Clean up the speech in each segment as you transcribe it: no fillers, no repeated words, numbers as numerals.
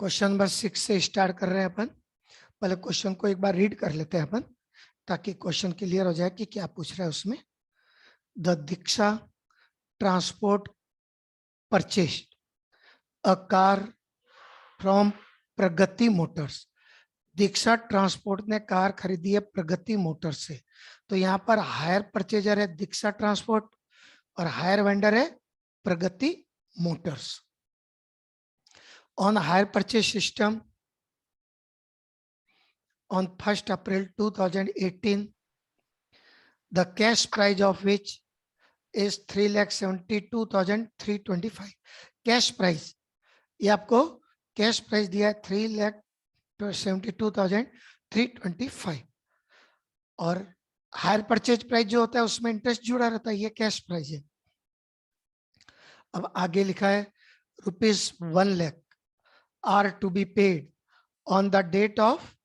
Question number 6 से start कर रहे हैं अपन। पहले क्वेश्चन को एक बार रीड कर लेते हैं अपन, ताकि क्वेश्चन क्लियर हो जाए कि क्या पूछ रहा है उसमें। The Diksha transport purchase a car from Pragati Motors. Diksha transport ने कार खरीदी है प्रगति मोटर्स से। तो यहाँ पर हायर परचेजर है दीक्षा ट्रांसपोर्ट और हायर वेंडर है Pragati Motors. On hire purchase system on 1st April 2018, the cash price of which is 3,72,325. Cash price, ये आपको कैश प्राइस दिया है 3,72,325 और हायर परचेज प्राइस जो होता है उसमें इंटरेस्ट जुड़ा रहता है, ये कैश प्राइस है। अब आगे लिखा है ₹1 lakh are to be paid on the date of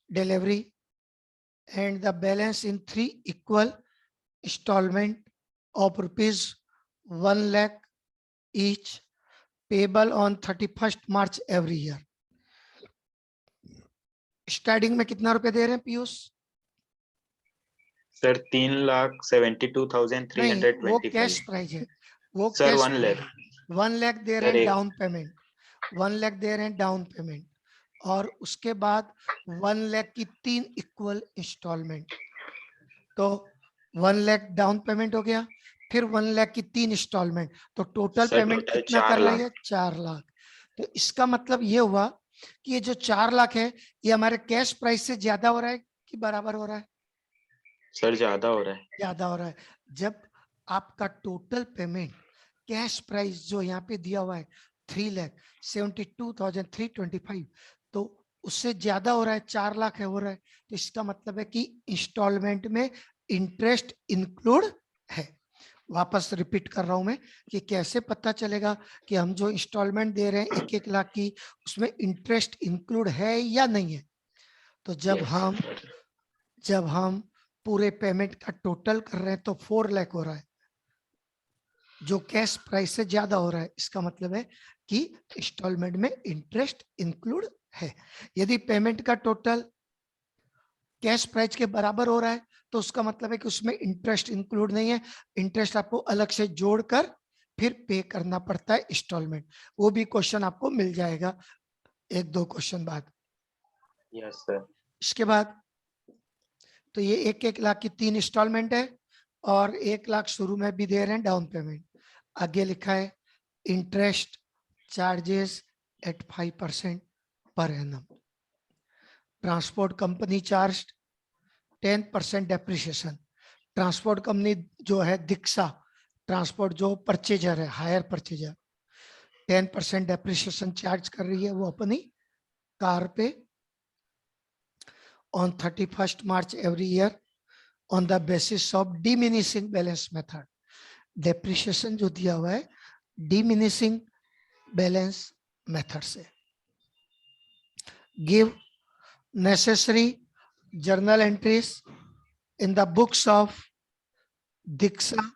delivery and the balance in 3 equal installment of ₹1 lakh each payable on 31st March every year. Starting में कितना रुपए दे रहे हैं पीयूष? सर 3,72,325। वो कैश प्राइस है, वो सर कैश 1 लाख 1 लाख दे रहे हैं डाउन पेमेंट, 1 लाख दे रहे हैं डाउन पेमेंट और उसके बाद 1 लाख की 3 इक्वल इंस्टॉलमेंट। तो 1 लाख डाउन पेमेंट हो गया, फिर 1 लाख की 3 इंस्टॉलमेंट, तो टोटल पेमेंट कितना कर रही है? 4 लाख। तो इसका मतलब ये हुआ कि ये जो 4 लाख है ये हमारे कैश प्राइस से ज्यादा हो रहा है कि बराबर हो रहा है? सर ज्यादा हो रहा है। ज्यादा हो रहा है। जब आपका टोटल पेमेंट कैश प्राइस जो यहाँ पे दिया हुआ है 3,72,325, तो उससे ज्यादा हो रहा है, 4 लाख है हो रहा है, तो इसका मतलब है कि इंस्टॉलमेंट में इंटरेस्ट इंक्लूड है। वापस रिपीट कर रहा हूं मैं कि कैसे पता चलेगा कि हम जो इंस्टॉलमेंट दे रहे हैं 1-1 लाख की, उसमें इंटरेस्ट इंक्लूड है या नहीं है। तो जब हम पूरे पेमेंट का टोटल कर रहे हैं तो 4 लाख हो रहा है, जो कैश प्राइस से ज्यादा हो रहा है। इसका मतलब है कि इंस्टॉलमेंट में इंटरेस्ट इंक्लूड है। यदि पेमेंट का टोटल कैश प्राइस के बराबर हो रहा है तो उसका मतलब है कि उसमें इंटरेस्ट इंक्लूड नहीं है। इंटरेस्ट आपको अलग से जोड़कर फिर पे करना पड़ता है इंस्टॉलमेंट। वो भी क्वेश्चन आपको मिल जाएगा 1-2 क्वेश्चन बाद। Yes sir. इसके बाद तो ये 1-1 लाख की 3 इंस्टॉलमेंट है और 1 लाख शुरू में भी दे रहे हैं डाउन पेमेंट। आगे लिखा है interest charges at 5% per annum. Transport company charge 10% depreciation. Transport company जो है दीक्षा ट्रांसपोर्ट जो परचेजर है, हायर परचेजर, 10% डेप्रिसिएशन चार्ज कर रही है वो अपनी कार पे on 31st March every year on the basis of diminishing balance method। Depreciation जो दिया हुआ है डिमिनिशिंग बैलेंस मेथड से। Give necessary journal entries in the books of Diksha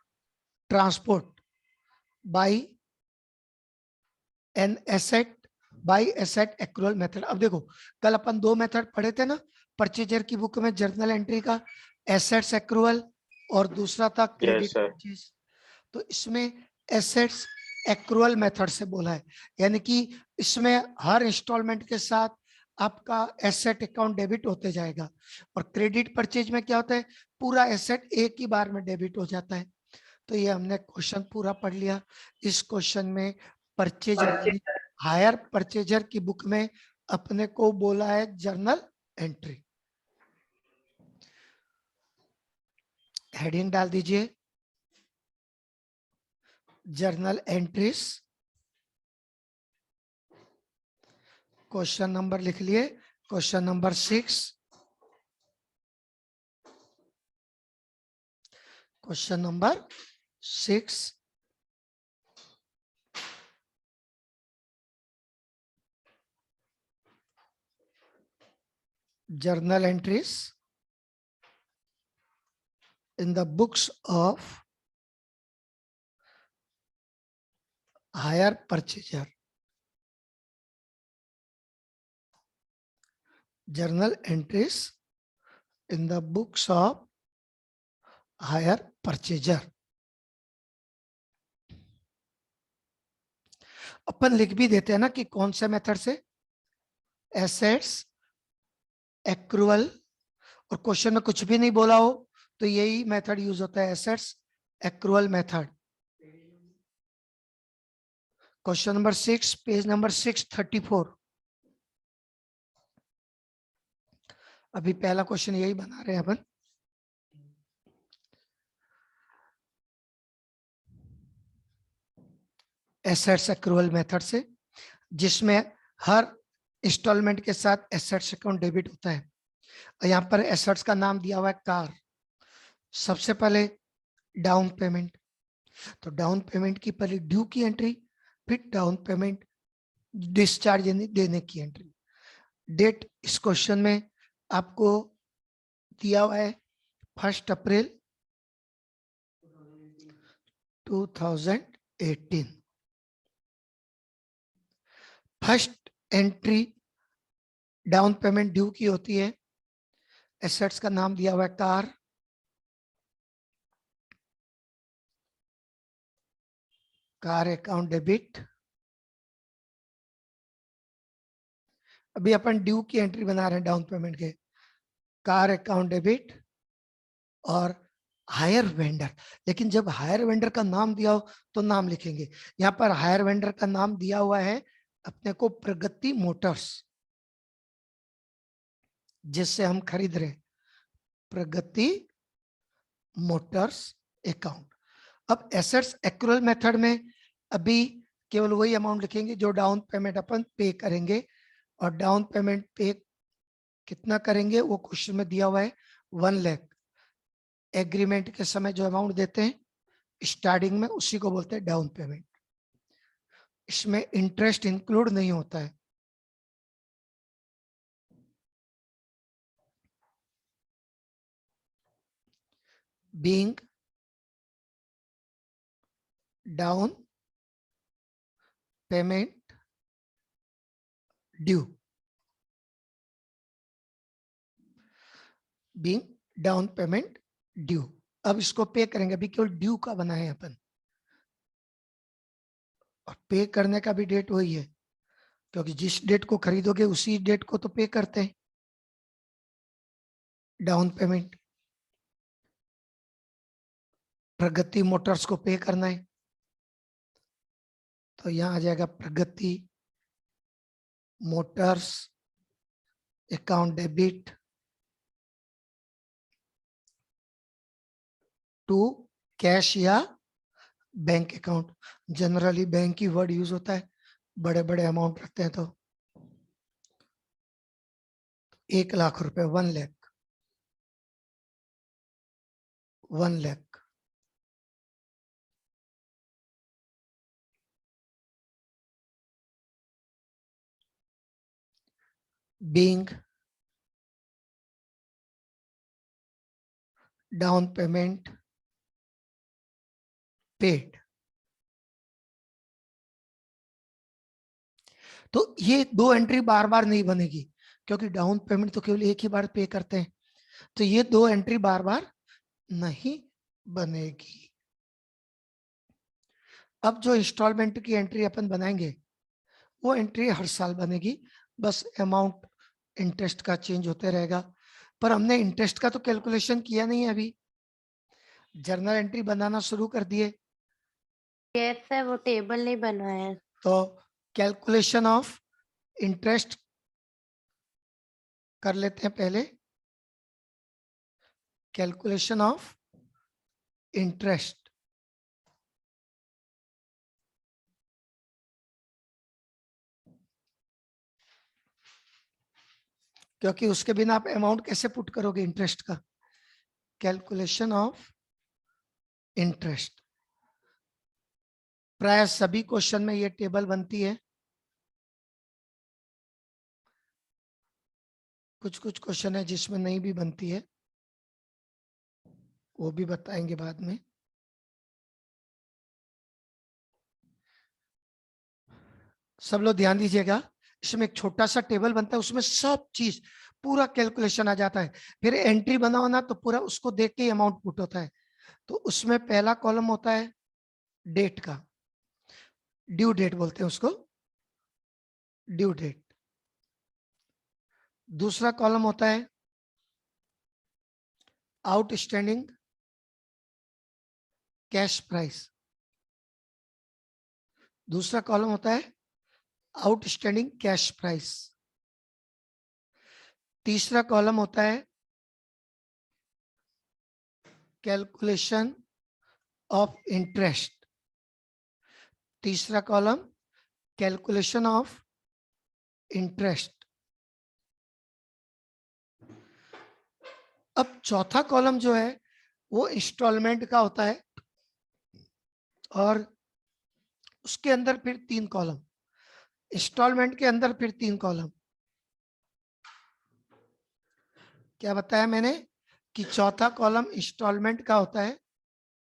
transport bye an asset bye asset accrual method. अब देखो कल अपन 2 method पढ़े थे ना परचेजर की बुक में जर्नल एंट्री का, एसेट्स एक्रूअल और दूसरा था क्रेडिट परचेज। तो इसमें एसेट्स एक्रूअल मेथड से बोला है, यानी कि इसमें हर इंस्टॉलमेंट के साथ आपका एसेट अकाउंट डेबिट होते जाएगा। और क्रेडिट परचेज में क्या होता है, पूरा एसेट एक ही बार में डेबिट हो जाता है। तो ये हमने क्वेश्चन पूरा पढ़ लिया। इस क्वेश्चन में परचेजर हायर परचेजर की बुक में अपने को बोला है जर्नल एंट्री। हेडिंग डाल दीजिए जर्नल एंट्रीज। क्वेश्चन नंबर लिख लिए, question number 6। Question number 6, journal entries in the books of hire purchaser। journal entries in the books of hire purchaser. अपन लिख भी देते हैं ना कि कौन से मेथड से, एसेट्स एक्रूअल, और क्वेश्चन में कुछ भी नहीं बोला हो तो यही मेथड यूज होता है, assets accrual method. Question number 6, page number 634। अभी पहला क्वेश्चन यही बना रहे हैं अपन। एसेट्स एक्रूअल मेथड से, जिसमें हर इंस्टॉलमेंट के साथ एसेट्स अकाउंट डेबिट होता है। यहाँ पर एसेट्स का नाम दिया हुआ है कार। सबसे पहले डाउन पेमेंट, तो डाउन पेमेंट की पहले ड्यू की एंट्री, फिर डाउन पेमेंट डिस्चार्ज देने की एंट्री। डेट इस क्वेश्चन में आपको दिया हुआ है 1 अप्रैल 2018। First entry down payment due की होती है। एसेट्स का नाम दिया हुआ है कार। Car account debit. अभी अपन ड्यू की एंट्री बना रहे हैं डाउन पेमेंट के। कार अकाउंट डेबिट और हायर वेंडर, लेकिन जब हायर वेंडर का नाम दिया हो तो नाम लिखेंगे। यहाँ पर हायर वेंडर का नाम दिया हुआ है अपने को प्रगति मोटर्स, जिससे हम खरीद रहे, प्रगति मोटर्स अकाउंट। अब एसेट्स एक्रूअल मेथड में अभी केवल वही अमाउंट लिखेंगे जो डाउन पेमेंट अपन पे करेंगे, और डाउन पेमेंट पे कितना करेंगे वो क्वेश्चन में दिया हुआ है 1 लाख। एग्रीमेंट के समय जो अमाउंट देते हैं स्टार्टिंग में, उसी को बोलते हैं डाउन पेमेंट। इसमें इंटरेस्ट इंक्लूड नहीं होता है। Being down payment due, being down payment due. अब इसको पे करेंगे, अभी केवल ड्यू का बना है अपन, और पे करने का भी डेट वही है, क्योंकि जिस डेट को खरीदोगे उसी डेट को तो पे करते हैं डाउन पेमेंट। प्रगति मोटर्स को पे करना है, तो यहां आ जाएगा Pragati Motors account debit to cash या बैंक अकाउंट। जनरली बैंक की वर्ड यूज होता है, बड़े बड़े अमाउंट रखते हैं तो 1 लाख रुपए, 1 lakh, 1 lakh. being down payment paid. तो ये दो एंट्री बार बार नहीं बनेगी, क्योंकि डाउन पेमेंट तो केवल एक ही बार पे करते हैं, तो ये दो एंट्री बार बार नहीं बनेगी। अब जो इंस्टॉलमेंट की एंट्री अपन बनाएंगे वो एंट्री हर साल बनेगी, बस अमाउंट इंटरेस्ट का चेंज होते रहेगा। पर हमने इंटरेस्ट का तो कैलकुलेशन किया नहीं है अभी, जर्नल एंट्री बनाना शुरू कर दिए। कैसे वो टेबल नहीं बनवाया है। तो कैलकुलेशन ऑफ इंटरेस्ट कर लेते हैं पहले। कैलकुलेशन ऑफ इंटरेस्ट, क्योंकि उसके बिना आप अमाउंट कैसे पुट करोगे इंटरेस्ट का। कैलकुलेशन ऑफ इंटरेस्ट, प्राय सभी क्वेश्चन में ये टेबल बनती है, कुछ कुछ क्वेश्चन है जिसमें नहीं भी बनती है, वो भी बताएंगे बाद में। सब लोग ध्यान दीजिएगा, इसमें एक छोटा सा टेबल बनता है, उसमें सब चीज पूरा कैलकुलेशन आ जाता है। फिर एंट्री बनाओ ना तो पूरा उसको देख के अमाउंट पुट होता है। तो उसमें पहला कॉलम होता है डेट का, ड्यू डेट बोलते हैं उसको, ड्यू डेट। दूसरा कॉलम होता है आउटस्टैंडिंग कैश प्राइस। दूसरा कॉलम होता है आउटस्टैंडिंग कैश प्राइस। तीसरा कॉलम होता है कैलकुलेशन ऑफ इंटरेस्ट। तीसरा कॉलम कैलकुलेशन ऑफ इंटरेस्ट। अब चौथा कॉलम जो है वो इंस्टॉलमेंट का होता है, और उसके अंदर फिर 3 कॉलम। इंस्टॉलमेंट के अंदर फिर 3 कॉलम। क्या बताया मैंने कि चौथा कॉलम इंस्टॉलमेंट का होता है।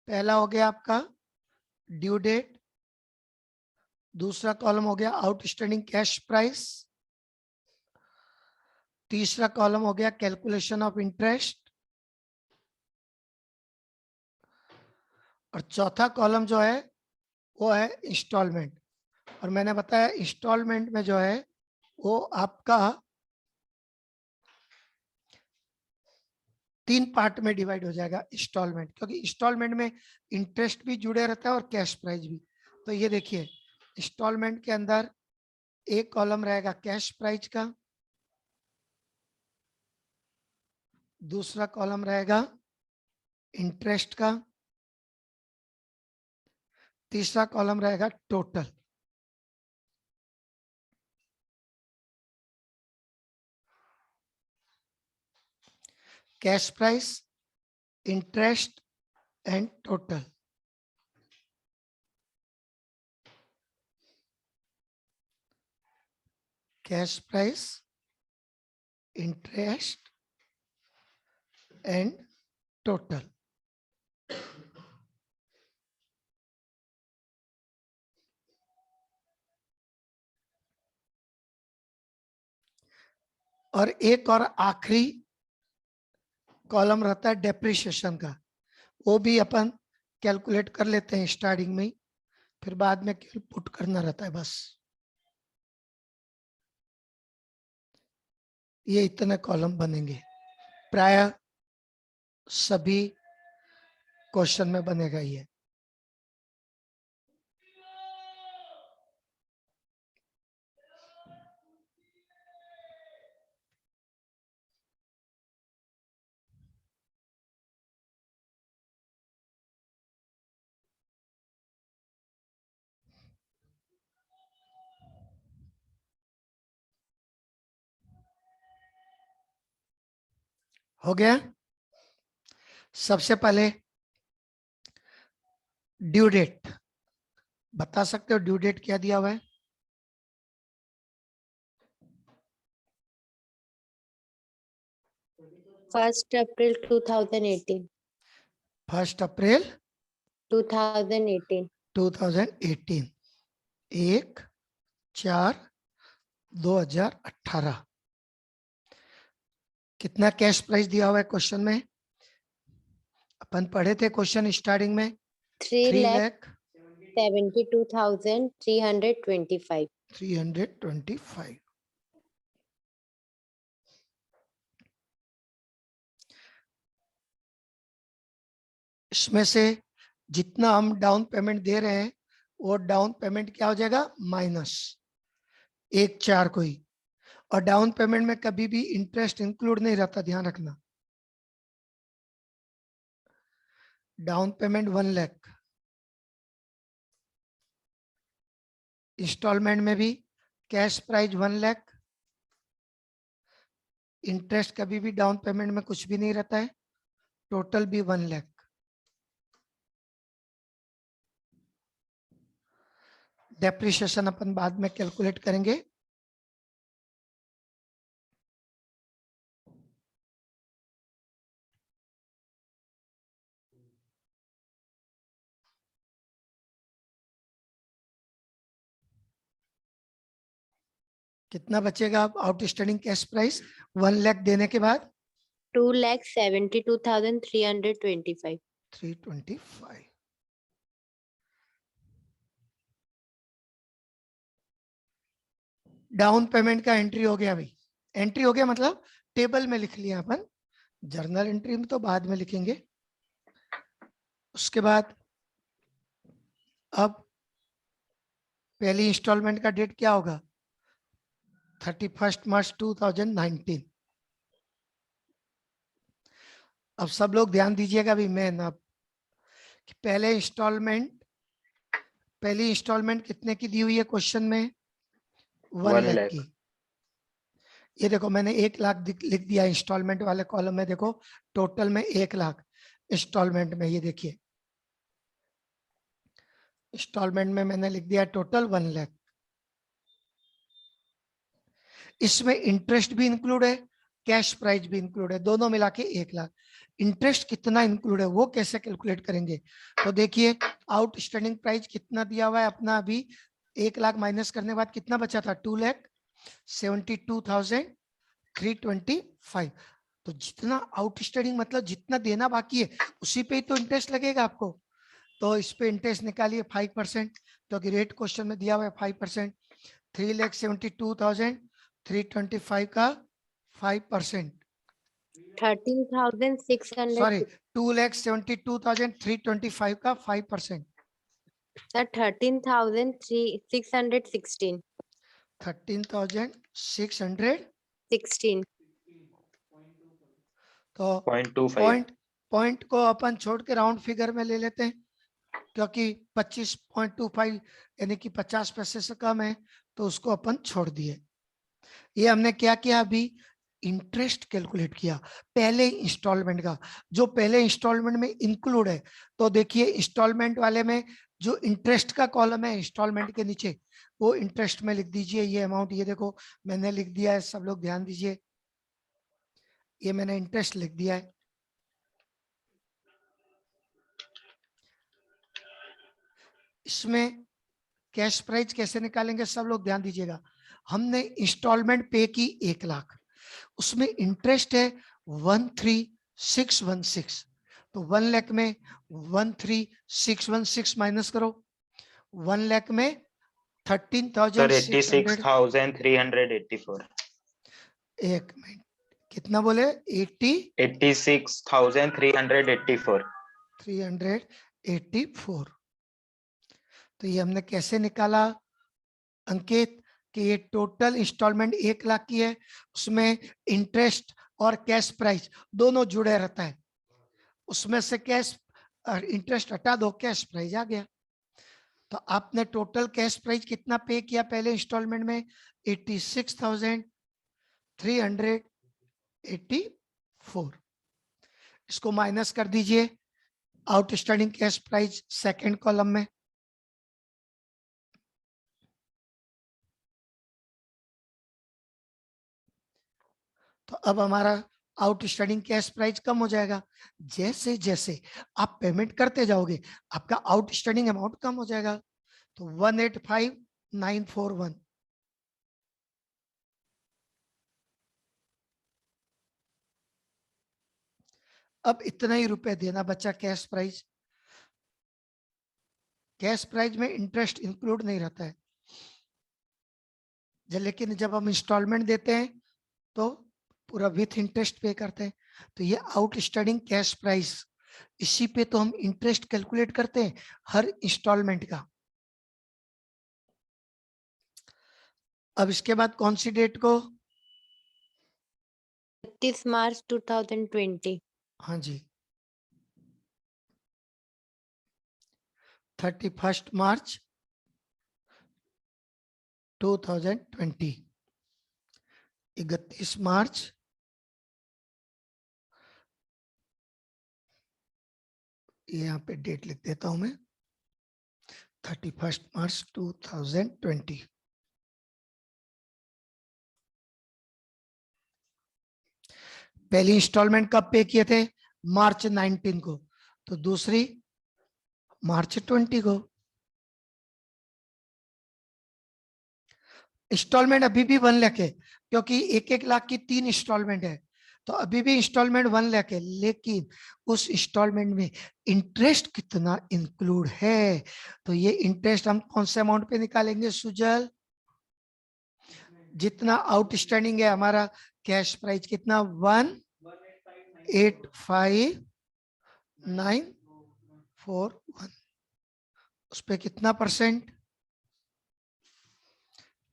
पहला हो गया आपका ड्यू डेट, दूसरा कॉलम हो गया आउटस्टैंडिंग कैश प्राइस, तीसरा कॉलम हो गया कैलकुलेशन ऑफ इंटरेस्ट, और चौथा कॉलम जो है वो है इंस्टॉलमेंट। और मैंने बताया इंस्टॉलमेंट में जो है वो आपका 3 पार्ट में डिवाइड हो जाएगा इंस्टॉलमेंट, क्योंकि इंस्टॉलमेंट में इंटरेस्ट भी जुड़े रहता है और कैश प्राइस भी। तो ये देखिए इंस्टॉलमेंट के अंदर एक कॉलम रहेगा कैश प्राइस का, दूसरा कॉलम रहेगा इंटरेस्ट का, तीसरा कॉलम रहेगा total. Cash price, interest and total. Cash price, interest and total. और एक और आखिरी कॉलम रहता है डेप्रिसिएशन का, वो भी अपन कैलकुलेट कर लेते हैं स्टार्टिंग में ही, फिर बाद में केवल पुट करना रहता है बस। ये इतने कॉलम बनेंगे, प्राय सभी क्वेश्चन में बनेगा ये। हो गया। सबसे पहले ड्यू डेट बता सकते हो, ड्यू डेट क्या दिया हुआ है? First April 2018। 1 अप्रैल 2018। 2018, 1/4/2018। कितना कैश प्राइस दिया हुआ है क्वेश्चन में? अपन पढ़े थे क्वेश्चन स्टार्टिंग में 3,72,325। 325। इसमें से जितना हम डाउन पेमेंट दे रहे हैं वो डाउन पेमेंट क्या हो जाएगा? माइनस 1/4 को ही। और डाउन पेमेंट में कभी भी इंटरेस्ट इंक्लूड नहीं रहता, ध्यान रखना। डाउन पेमेंट 1 लाख, इंस्टॉलमेंट में भी कैश प्राइस 1 लाख, इंटरेस्ट कभी भी डाउन पेमेंट में कुछ भी नहीं रहता है, टोटल भी 1 लाख। डेप्रिसिएशन अपन बाद में कैलकुलेट करेंगे। कितना बचेगा अब आउटस्टैंडिंग कैश प्राइस 1 लाख देने के बाद? 2,72,325. 325। डाउन पेमेंट का एंट्री हो गया भाई। एंट्री हो गया मतलब टेबल में लिख लिया अपन, जर्नल एंट्री में तो बाद में लिखेंगे। उसके बाद अब पहली इंस्टॉलमेंट का डेट क्या होगा? 31 मार्च 2019। अब सब लोग ध्यान दीजिएगा भी, मैं अब पहली इंस्टॉलमेंट कितने की दी हुई है क्वेश्चन में? 1 1 लाख लाख। की। ये देखो मैंने 1 लाख लिख दिया इंस्टॉलमेंट वाले कॉलम में। देखो टोटल में 1 लाख इंस्टॉलमेंट में, ये देखिए इंस्टॉलमेंट में मैंने लिख दिया टोटल 1 लाख। इसमें इंटरेस्ट भी इंक्लूड है, कैश प्राइस भी इंक्लूड है, दोनों मिला के 1 लाख। इंटरेस्ट कितना इंक्लूड है वो कैसे कैलकुलेट करेंगे? तो देखिए आउटस्टैंडिंग प्राइस कितना दिया हुआ है अपना, अभी 1 लाख माइनस करने के बाद कितना बचा था? 2,72,325। तो जितना आउटस्टैंडिंग मतलब जितना देना बाकी है उसी पे ही तो इंटरेस्ट लगेगा आपको। तो इस पे इंटरेस्ट निकालिए 5%, क्योंकि रेट क्वेश्चन में दिया हुआ है 5%। 3,72,325 का 5%, 13,600. सॉरी 2,72,325 का 5%, Sir, 13,616. 13,600। 16. तो 0.25। पॉइंट को अपन छोड़ के राउंड फिगर में ले लेते हैं, क्योंकि 25.25 यानी कि 50 पैसे से कम है, तो उसको अपन छोड़ दिए। ये हमने क्या किया? अभी इंटरेस्ट कैलकुलेट किया पहले इंस्टॉलमेंट का, जो पहले इंस्टॉलमेंट में इंक्लूड है। तो देखिए इंस्टॉलमेंट वाले में जो इंटरेस्ट का कॉलम है इंस्टॉलमेंट के नीचे, वो इंटरेस्ट में लिख दीजिए ये अमाउंट। ये देखो मैंने लिख दिया है, सब लोग ध्यान दीजिए, ये मैंने इंटरेस्ट लिख दिया है। इसमें कैश प्राइस कैसे निकालेंगे सब लोग ध्यान दीजिएगा। हमने इंस्टॉलमेंट पे की 1 लाख, उसमें इंटरेस्ट है 13,616। तो 1 लाख में 13,616 माइनस करो, 1 लाख में सर 13,600। 86,384। एक मिनट, कितना बोले? 86,384। 384। तो ये हमने कैसे निकाला अंकित? कि ये टोटल इंस्टॉलमेंट 1 लाख की है, उसमें इंटरेस्ट और कैश प्राइस दोनों जुड़े रहता है, उसमें से कैश इंटरेस्ट हटा दो, कैश प्राइस आ गया। तो आपने टोटल कैश प्राइस कितना पे किया पहले इंस्टॉलमेंट में? 86,384। इसको माइनस कर दीजिए outstanding cash price second column में। तो अब हमारा आउटस्टैंडिंग कैश प्राइस कम हो जाएगा। जैसे जैसे आप पेमेंट करते जाओगे आपका आउटस्टैंडिंग अमाउंट कम हो जाएगा। तो 185,941। अब इतना ही रुपए देना बचा कैश प्राइस। कैश प्राइस में इंटरेस्ट इंक्लूड नहीं रहता है, लेकिन जब हम इंस्टॉलमेंट देते हैं तो पूरा विथ इंटरेस्ट पे करते हैं। तो ये आउटस्टैंडिंग कैश प्राइस, इसी पे तो हम इंटरेस्ट कैलकुलेट करते हैं हर इंस्टॉलमेंट का। अब इसके बाद कौन सी डेट को? 31 March 2020. हाँ जी 31 मार्च 2020। 31 मार्च यहाँ पे डेट लिख देता हूं मैं, 31 मार्च 2020। पहली इंस्टॉलमेंट कब पे किए थे? मार्च 19 को। तो दूसरी मार्च 20 को। इंस्टॉलमेंट अभी भी 1 लाख है, क्योंकि 1-1 लाख की 3 इंस्टॉलमेंट है, तो अभी भी इंस्टॉलमेंट 1 लाख है, लेकिन उस इंस्टॉलमेंट में इंटरेस्ट कितना इंक्लूड है? तो ये इंटरेस्ट हम कौन से अमाउंट पे निकालेंगे सुजल? जितना आउटस्टैंडिंग है हमारा, कैश प्राइस कितना 1,85,941, उस पे कितना परसेंट?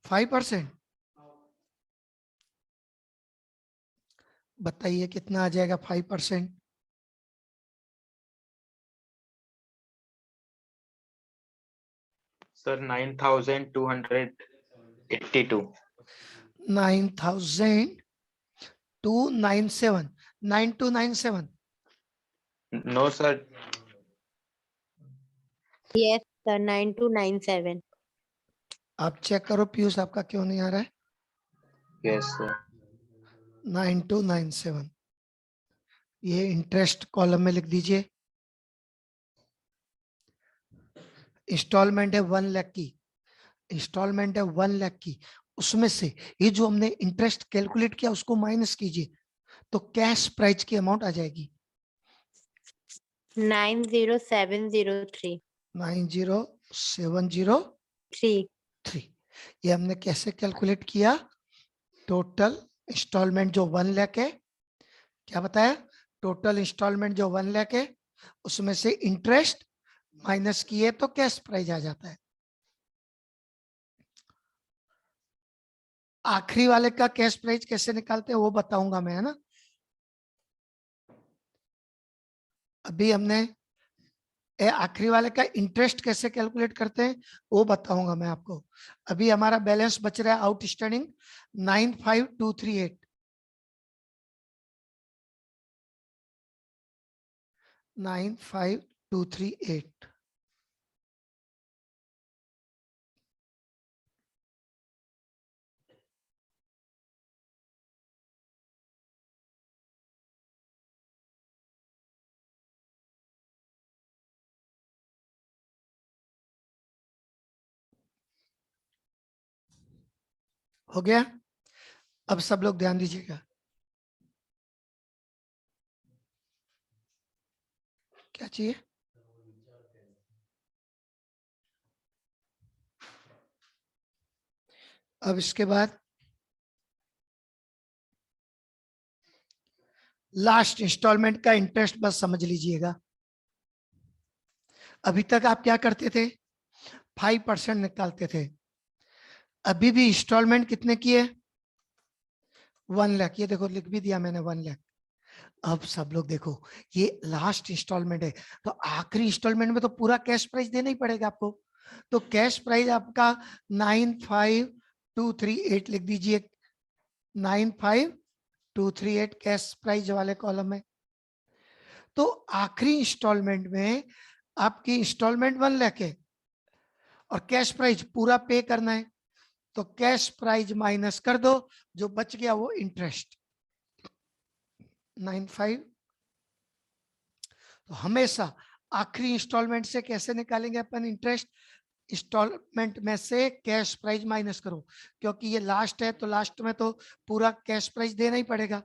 5%। बताइए कितना आ जाएगा 5%? Sir 9,282. 9,297, 9297। No sir. Yes, sir. 9297. आप चेक करो पीयूष, आपका क्यों नहीं आ रहा है? Yes sir. 9297, ये इंटरेस्ट कॉलम में लिख दीजिए। इंस्टॉलमेंट है 1 लाख की, इंस्टॉलमेंट है 1 लाख की, उसमें से ये जो हमने इंटरेस्ट कैलकुलेट किया उसको माइनस कीजिए, तो कैश प्राइस की अमाउंट आ जाएगी 90703. 90703। ये हमने कैसे कैलकुलेट किया? टोटल इंस्टॉलमेंट जो 1 लाख है, क्या बताया? टोटल इंस्टॉलमेंट जो 1 लाख है, उसमें से इंटरेस्ट माइनस किए तो कैश प्राइस आ जाता है। आखिरी वाले का कैश प्राइस कैसे निकालते हैं वो बताऊंगा मैं, है ना। अभी हमने आखिरी वाले का इंटरेस्ट कैसे कैलकुलेट करते हैं वो बताऊंगा मैं आपको। अभी हमारा बैलेंस बच रहा है आउटस्टैंडिंग 95238, 95238। हो गया? अब सब लोग ध्यान दीजिएगा, क्या चाहिए? अब इसके बाद लास्ट इंस्टॉलमेंट का इंटरेस्ट बस समझ लीजिएगा। अभी तक आप क्या करते थे? 5% निकालते थे। अभी भी इंस्टॉलमेंट कितने की है? 1 लाख। ये देखो लिख भी दिया मैंने 1 लाख। अब सब लोग देखो, ये लास्ट इंस्टॉलमेंट है, तो आखिरी इंस्टॉलमेंट में तो पूरा कैश प्राइस देना ही पड़ेगा आपको। तो कैश प्राइस आपका 95238 लिख दीजिए, 95238 कैश प्राइस वाले कॉलम में। तो आखिरी इंस्टॉलमेंट में आपकी इंस्टॉलमेंट 1 लाख है और कैश प्राइस पूरा पे करना है, तो कैश प्राइस माइनस कर दो, जो बच गया वो इंटरेस्ट 95। तो हमेशा आखिरी इंस्टॉलमेंट से कैसे निकालेंगे अपन इंटरेस्ट? इंस्टॉलमेंट में से कैश प्राइस माइनस करो, क्योंकि ये लास्ट है तो लास्ट में तो पूरा कैश प्राइस देना ही पड़ेगा,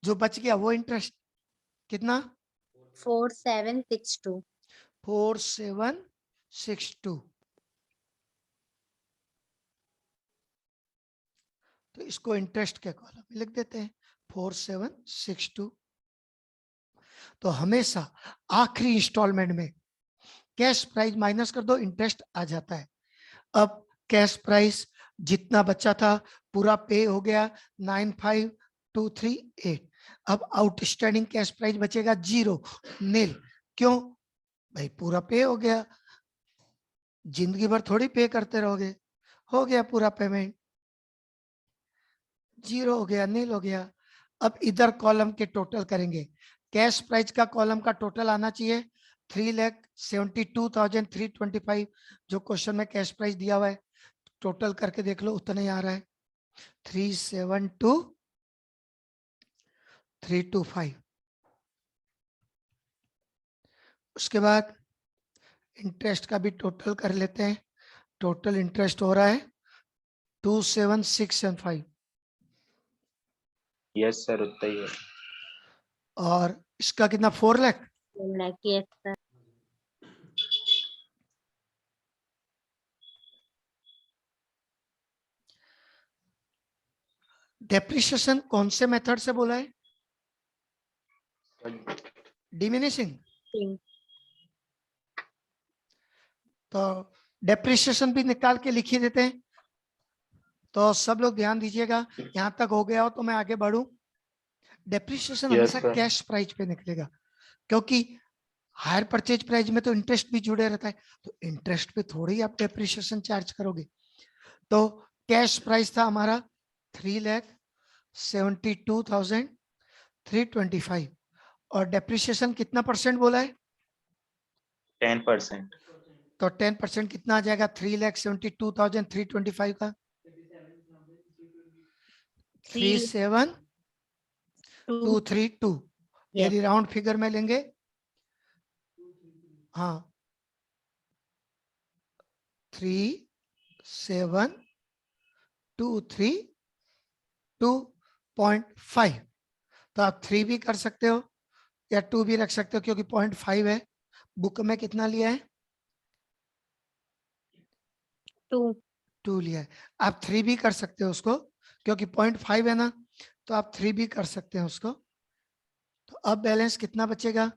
जो बच गया वो इंटरेस्ट। कितना? 4762. 4762। तो इसको इंटरेस्ट के कॉलम में लिख देते हैं 4762। तो हमेशा आखिरी इंस्टॉलमेंट में कैश प्राइस माइनस कर दो, इंटरेस्ट आ जाता है। अब कैश प्राइस जितना बचा था पूरा पे हो गया 95238। अब आउटस्टैंडिंग कैश प्राइस बचेगा 0, नील। क्यों भाई? पूरा पे हो गया, जिंदगी भर थोड़ी पे करते रहोगे। हो गया पूरा पेमेंट, 0 हो गया, नील हो गया। अब इधर कॉलम के टोटल करेंगे। कैश प्राइस का कॉलम का टोटल आना चाहिए 3,72,325, जो क्वेश्चन में कैश प्राइस दिया हुआ है। टोटल करके देख लो, उतना ही आ रहा है 372,325। उसके बाद इंटरेस्ट का भी टोटल कर लेते हैं। टोटल इंटरेस्ट हो रहा है 27,675 यस सर उतना ही है। और इसका कितना 4 लाख। Yes, sir. डेप्रिसिएशन कौन से मेथड से बोला है? डिमिनिशिंग। Think. तो डेप्रिसिएशन भी निकाल के लिख ही देते हैं। तो सब लोग ध्यान दीजिएगा, यहाँ तक हो गया हो तो मैं आगे बढ़ूं। डेप्रिसिएशन Yes, हमेशा sir. कैश प्राइस पे निकलेगा, क्योंकि हायर परचेज प्राइस में तो इंटरेस्ट भी जुड़े रहता है, तो इंटरेस्ट पे थोड़ी ही आप डेप्रिसिएशन चार्ज करोगे। तो कैश प्राइस था हमारा 3,72,325 और डेप्रिसिएशन कितना परसेंट बोला है? 10%। तो 10% कितना आ जाएगा? 3,72,325 का 37,232। यदि राउंड फिगर में लेंगे, हाँ 37,232.5। तो आप 3 भी कर सकते हो या 2 भी रख सकते हो, क्योंकि 0.5 है। बुक में कितना लिया है? 2 लिया है। आप 3 भी कर सकते हो उसको, क्योंकि 0.5 है ना, तो आप 3 भी कर सकते हैं उसको। तो अब बैलेंस कितना बचेगा?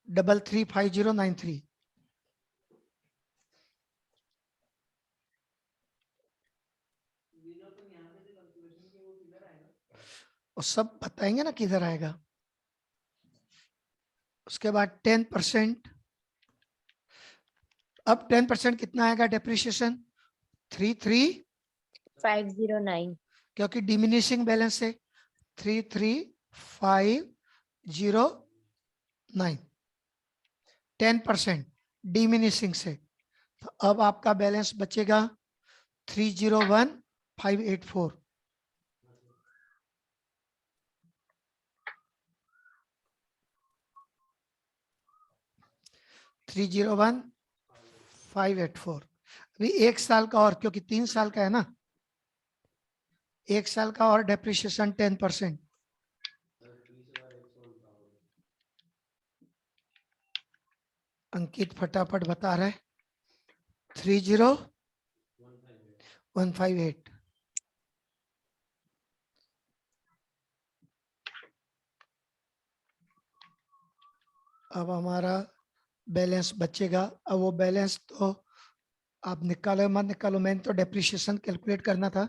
335093। और सब बताएंगे ना किधर आएगा। उसके बाद 10%। अब 10% कितना आएगा डेप्रिसिएशन? 33,509, क्योंकि डिमिनिशिंग बैलेंस है 33,509। 10% डिमिनिशिंग से, तो अब आपका बैलेंस बचेगा 301,584। अभी 1 साल का और, क्योंकि 3 साल का है ना, 1 साल का और डेप्रिसिएशन 10%। अंकित फटाफट बता रहे 30,158। अब हमारा बैलेंस बचेगा। अब वो बैलेंस तो आप निकालो मत निकालो, मैंने तो डेप्रिसिएशन कैलकुलेट करना था,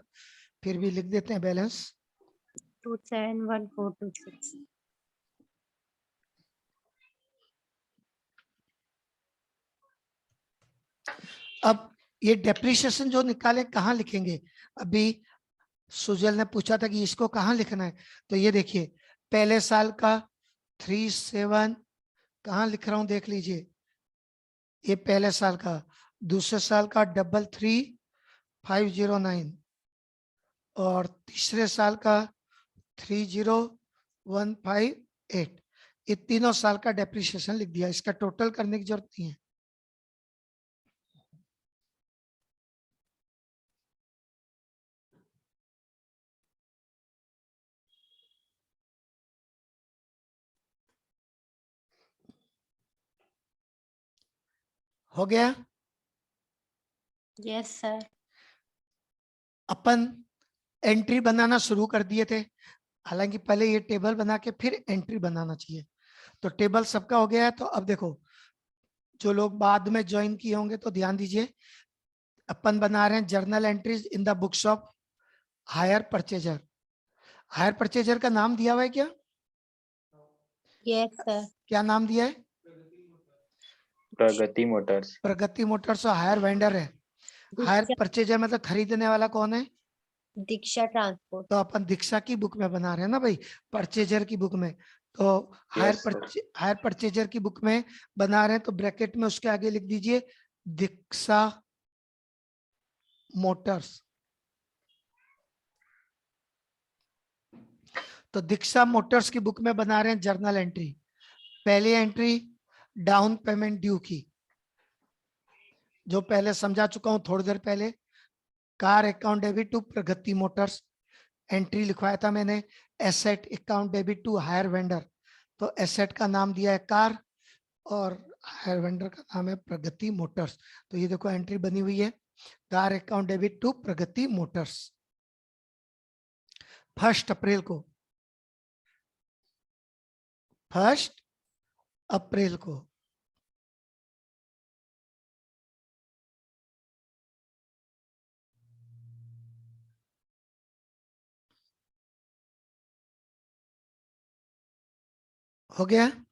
फिर भी लिख देते हैं बैलेंस 271426। अब ये डेप्रिसिएशन जो निकाले कहाँ लिखेंगे? अभी सुजल ने पूछा था कि इसको कहाँ लिखना है, तो ये देखिए पहले साल का 37 कहाँ लिख रहा हूं देख लीजिए, ये पहले साल का। दूसरे साल का 33,509 और तीसरे साल का 30,158। ये तीनों साल का डेप्रिसिएशन लिख दिया, इसका टोटल करने की जरूरत नहीं है। हो गया? Yes, sir. अपन एंट्री बनाना शुरू कर दिए थे, हालांकि पहले ये टेबल बना के फिर एंट्री बनाना चाहिए। तो टेबल सबका हो गया है। तो अब देखो, जो लोग बाद में ज्वाइन किए होंगे तो ध्यान दीजिए, अपन बना रहे हैं journal entries in the books of hire purchaser. Hire purchaser का नाम दिया हुआ है क्या? Yes, sir. क्या नाम दिया है? प्रगति मोटर्स। प्रगति मोटर्स और हायर वेंडर है। हायर परचेजर मतलब खरीदने वाला कौन है? दीक्षा ट्रांसपोर्ट। तो अपन दीक्षा की बुक में बना रहे हैं ना भाई, परचेजर की बुक में। तो Yes, sir. हायर परचेजर की बुक में बना रहे हैं, तो ब्रैकेट में उसके आगे लिख दीजिए दीक्षा मोटर्स। तो दीक्षा मोटर्स की बुक में बना रहे हैं जर्नल एंट्री। पहली एंट्री डाउन पेमेंट ड्यू की, जो पहले समझा चुका हूं थोड़ी देर पहले। Car account debit to Pragati motors, entry लिखवाया था मैंने asset account debit to hire vendor, तो एसेट का नाम दिया है कार और हायर वेंडर का नाम है प्रगति मोटर्स। तो ये देखो एंट्री बनी हुई है, car account debit to Pragati motors 1 अप्रैल को, 1 अप्रैल को। हो गया।